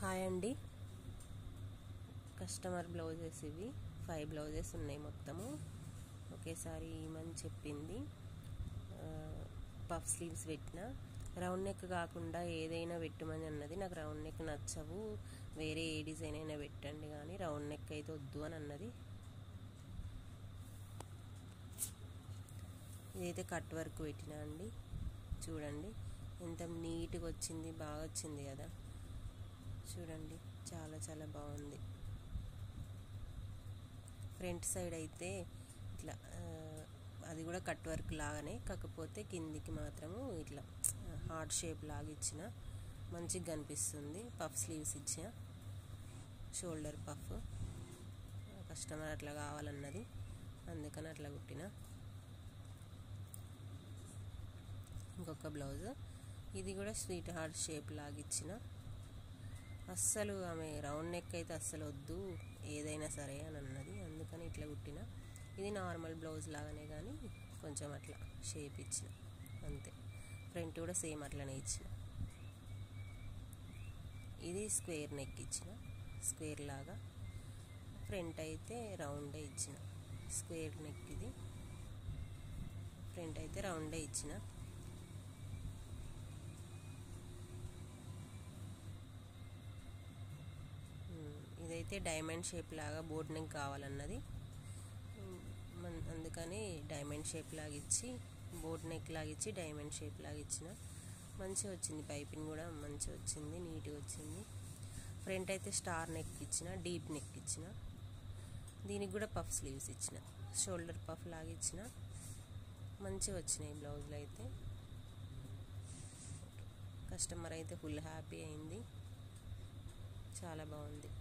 Hi అండి. Customer blouses ఇవి 5 blouses ఉన్నాయి మొత్తము ఒకేసారి ఇమని చెప్పింది. పఫ్ స్లీవ్స్ పెట్టిన, రౌండ్ నెక్ కాకుండా ఏదైనా పెట్టమని అన్నది. నాకు రౌండ్ నెక్ నచ్చవు, వేరే ఏ డిజైన్ అయినా పెట్టండి కానీ రౌండ్ నెక్ అయితే వద్దు అని అన్నది. ఇదైతే కట్ వర్క్ పెట్టినా అండి. చూడండి ఎంత నీట్గా వచ్చింది, బాగా వచ్చింది కదా. చూడండి చాలా చాలా బాగుంది. ఫ్రంట్ సైడ్ అయితే ఇట్లా అది కూడా కట్ వర్క్ లాగానే, కాకపోతే కిందికి మాత్రము ఇట్లా హార్ట్ షేప్ లాగా ఇచ్చిన, మంచిగా కనిపిస్తుంది. పఫ్ స్లీవ్స్ ఇచ్చిన, షోల్డర్ పఫ్. కస్టమర్ అట్లా కావాలన్నది, అందుకని అట్లా కుట్టిన. ఇంకొక బ్లౌజ్, ఇది కూడా స్వీట్ హార్ట్ షేప్ లాగా ఇచ్చిన. అస్సలు ఆమె రౌండ్ నెక్ అయితే అస్సలు వద్దు, ఏదైనా సరే అని అన్నది, అందుకని ఇట్లా కుట్టిన. ఇది నార్మల్ బ్లౌజ్ లాగానే కానీ కొంచెం అట్లా షేప్ ఇచ్చిన అంతే. ఫ్రంట్ కూడా సేమ్ అట్లనే ఇచ్చిన. ఇది స్క్వేర్ నెక్ ఇచ్చిన, స్క్వేర్ లాగా. ఫ్రంట్ అయితే రౌండే ఇచ్చిన, స్క్వేర్ నెక్ ఇది. ఫ్రంట్ అయితే రౌండే ఇచ్చిన. ఇదైతే డైమండ్ షేప్ లాగా బోట్ నెక్ కావాలన్నది, అందుకని డైమండ్ షేప్ లాగా ఇచ్చి, బోట్ నెక్ లాగా ఇచ్చి డైమండ్ షేప్ లాగా ఇచ్చిన. మంచిగా వచ్చింది, పైపింగ్ కూడా మంచిగా వచ్చింది, నీట్గా వచ్చింది. ఫ్రంట్ అయితే స్టార్ నెక్ ఇచ్చిన, డీప్ నెక్ ఇచ్చిన. దీనికి కూడా పఫ్ స్లీవ్స్ ఇచ్చిన, షోల్డర్ పఫ్ లాగా ఇచ్చిన. మంచిగా వచ్చినాయి బ్లౌజులు అయితే. కస్టమర్ అయితే ఫుల్ హ్యాపీ అయింది, చాలా బాగుంది.